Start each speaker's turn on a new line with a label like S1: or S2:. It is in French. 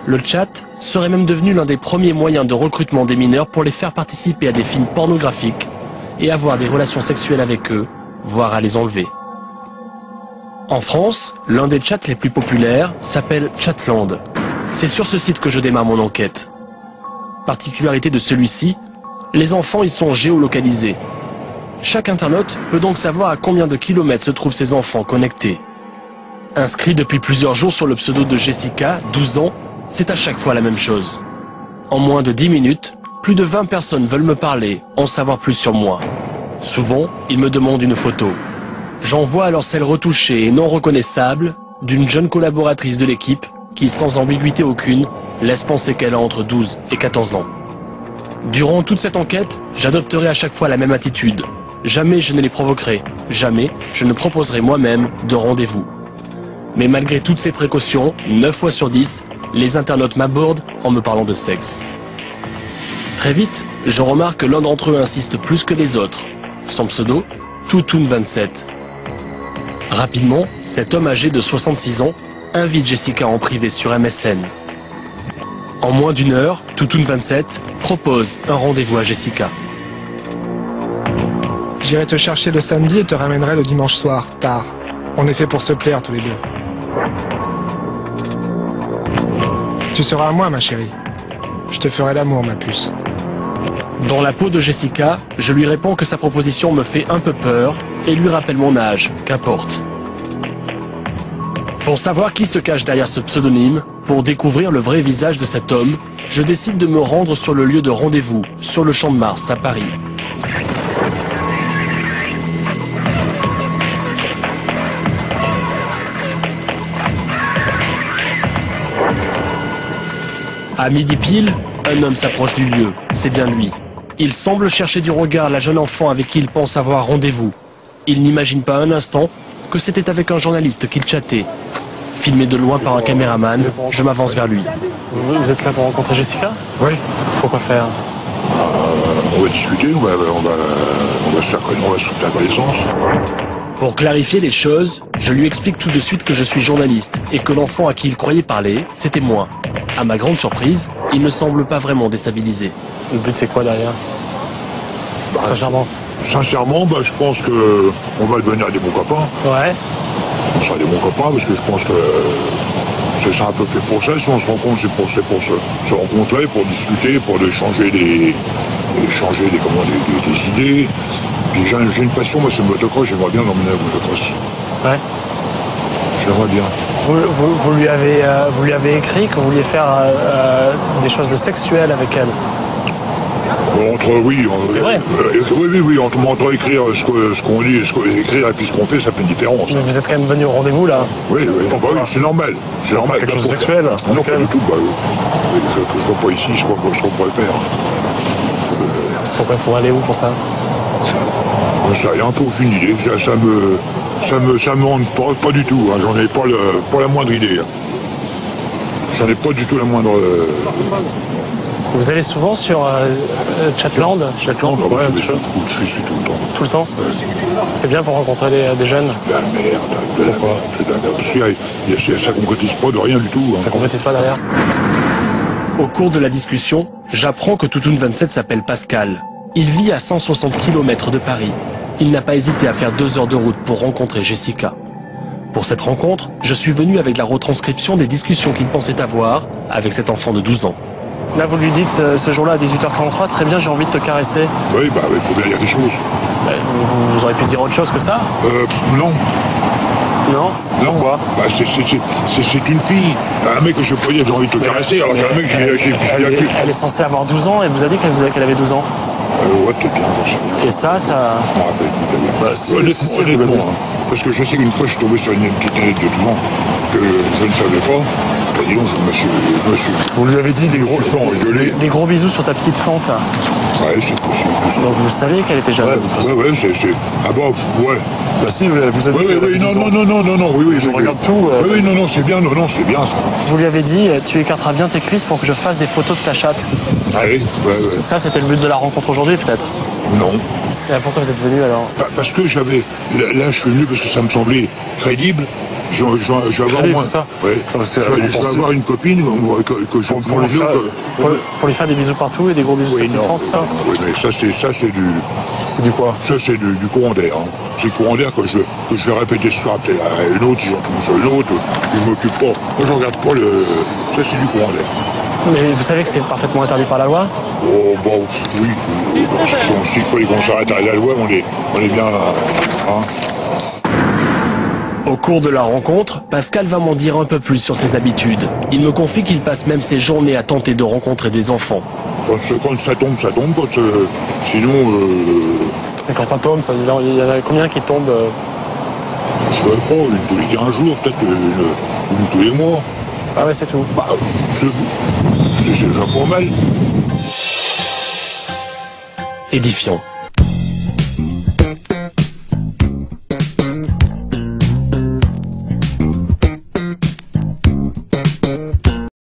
S1: Le chat serait même devenu l'un des premiers moyens de recrutement des mineurs pour les faire participer à des films pornographiques et avoir des relations sexuelles avec eux, voire à les enlever. En France, l'un des chats les plus populaires s'appelle Chatland. C'est sur ce site que je démarre mon enquête. Particularité de celui-ci, les enfants y sont géolocalisés. Chaque internaute peut donc savoir à combien de kilomètres se trouvent ses enfants connectés. Inscrit depuis plusieurs jours sur le pseudo de Jessica, 12 ans, c'est à chaque fois la même chose. En moins de 10 minutes, plus de 20 personnes veulent me parler, en savoir plus sur moi. Souvent, ils me demandent une photo. J'envoie alors celle retouchée et non reconnaissable d'une jeune collaboratrice de l'équipe qui, sans ambiguïté aucune, laisse penser qu'elle a entre 12 et 14 ans. Durant toute cette enquête, j'adopterai à chaque fois la même attitude. Jamais je ne les provoquerai, jamais je ne proposerai moi-même de rendez-vous. Mais malgré toutes ces précautions, 9 fois sur 10, les internautes m'abordent en me parlant de sexe. Très vite, je remarque que l'un d'entre eux insiste plus que les autres. Son pseudo, Toutoun27. Rapidement, cet homme âgé de 66 ans invite Jessica en privé sur MSN. En moins d'une heure, Toutoun27 propose un rendez-vous à Jessica.
S2: J'irai te chercher le samedi et te ramènerai le dimanche soir, tard. On est fait pour se plaire tous les deux. Tu seras à moi, ma chérie. Je te ferai l'amour, ma puce.
S1: Dans la peau de Jessica, je lui réponds que sa proposition me fait un peu peur et lui rappelle mon âge, qu'importe. Pour savoir qui se cache derrière ce pseudonyme, pour découvrir le vrai visage de cet homme, je décide de me rendre sur le lieu de rendez-vous, sur le Champ de Mars, à Paris. À midi pile, un homme s'approche du lieu, c'est bien lui. Il semble chercher du regard la jeune enfant avec qui il pense avoir rendez-vous. Il n'imagine pas un instant que c'était avec un journaliste qu'il chattait. Filmé de loin par un caméraman, je m'avance vers lui.
S3: Vous êtes là pour rencontrer Jessica?
S4: Oui.
S3: Pourquoi faire?
S4: On va discuter, on va se faire connaissance.
S1: Pour clarifier les choses, je lui explique tout de suite que je suis journaliste et que l'enfant à qui il croyait parler, c'était moi. À ma grande surprise, il ne semble pas vraiment déstabilisé.
S3: Le but c'est quoi derrière? Sincèrement.
S4: Sincèrement, je pense que on va devenir des bons copains.
S3: Ouais.
S4: On sera des bons copains parce que je pense que c'est un peu fait pour ça. Si on se rencontre, c'est pour se rencontrer, pour discuter, pour échanger des idées. Puis j'ai une passion, moi c'est le motocross, j'aimerais bien l'emmener au motocross.
S3: Ouais.
S4: J'aimerais bien.
S3: Vous lui avez écrit que vous vouliez faire des choses de sexuelles avec elle?
S4: Oui,
S3: c'est vrai.
S4: Oui, entre écrire ce qu'on dit, écrire et puis ce qu'on fait, ça fait une différence.
S3: Mais vous êtes quand même venu au rendez-vous là?
S4: Oui, c'est normal. C'est normal.
S3: Quelque chose de sexuel?
S4: Non, pas du tout. Je ne vois pas ici ce qu'on pourrait faire.
S3: Pourquoi il faut aller où pour ça?
S4: Ça y a un peu aucune idée. Ça me hante pas du tout. Hein. J'en ai pas la moindre idée. Hein. J'en ai pas du tout la moindre.
S3: Vous allez souvent sur Chatland?
S4: Chatland, je suis tout le temps.
S3: Tout le temps?
S4: Ouais.
S3: C'est bien pour rencontrer des jeunes?
S4: De la merde, c'est de la merde. Parce que ça concrétise pas de rien du tout. Hein.
S3: Ça concrétise pas derrière?
S1: Au cours de la discussion, j'apprends que Toutoun27 s'appelle Pascal. Il vit à 160 km de Paris. Il n'a pas hésité à faire 2 heures de route pour rencontrer Jessica. Pour cette rencontre, je suis venu avec la retranscription des discussions qu'il pensait avoir avec cet enfant de 12 ans.
S3: Là, vous lui dites ce jour-là à 18h43, très bien, j'ai envie de te caresser.
S4: Oui, il faut bien dire des choses.
S3: Vous auriez pu dire autre chose que ça?
S4: Non.
S3: Non?
S4: Pourquoi? C'est une fille. Un mec que je peux dire j'ai envie de te caresser, alors qu'un mec
S3: elle est censée avoir 12 ans et vous a dit qu'elle avait 12 ans?
S4: Ouais, peut-être bien, j'en sais rien.
S3: Et ça...
S4: Je me rappelle plus d'ailleurs. Honnêtement, hein, parce que je sais qu'une fois je suis tombé sur une petite année de 12 ans que je ne savais pas. Dis donc, je me suis... Vous lui avez dit des gros enfants engueulés.
S3: Des gros bisous sur ta petite fente.
S4: Ouais, c'est possible.
S3: Donc vous saviez qu'elle était jeune?
S4: Ouais, c'est... Ah bah, ouais.
S3: Bah si, vous avez dit...
S4: Oui, non, oui,
S3: je regarde tout.
S4: Oui, non, c'est bien, c'est bien ça.
S3: Vous lui avez dit, tu écarteras bien tes cuisses pour que je fasse des photos de ta chatte.
S4: Allez, ouais.
S3: Ça, c'était le but de la rencontre aujourd'hui, peut-être?
S4: Non.
S3: Et pourquoi vous êtes venu alors?
S4: Parce que j'avais... Là, je suis venu parce que ça me semblait crédible Je vais avoir
S3: Allez,
S4: moins.
S3: c'est ça.
S4: Ouais.
S3: C'est
S4: Je vais avoir une copine que je
S3: pour lui faire des bisous partout et des gros bisous sur
S4: Oui,
S3: le petit fond, tout ça.
S4: Oui, mais ça c'est du.
S3: C'est du quoi?
S4: Ça c'est du courant d'air. Hein. C'est le courant d'air que je vais répéter ce soir peut-être à une autre, si j'en tombe sur une autre, je m'occupe pas. Moi je regarde pas le. Ça c'est du courant d'air.
S3: Mais vous savez que c'est parfaitement interdit par la loi?
S4: Oh bon, oui. S'il faut qu'on s'arrête à la loi, on est bien. Hein.
S1: Au cours de la rencontre, Pascal va m'en dire un peu plus sur ses habitudes. Il me confie qu'il passe même ses journées à tenter de rencontrer des enfants.
S4: Quand ça tombe, ça tombe. Sinon,
S3: Et quand ça tombe, il y en a combien qui tombent
S4: je sais pas, une tous les 15 jours, peut-être une tous les mois.
S3: Ah ouais, c'est tout.
S4: Bah, c'est déjà pas mal.
S1: Édifiant.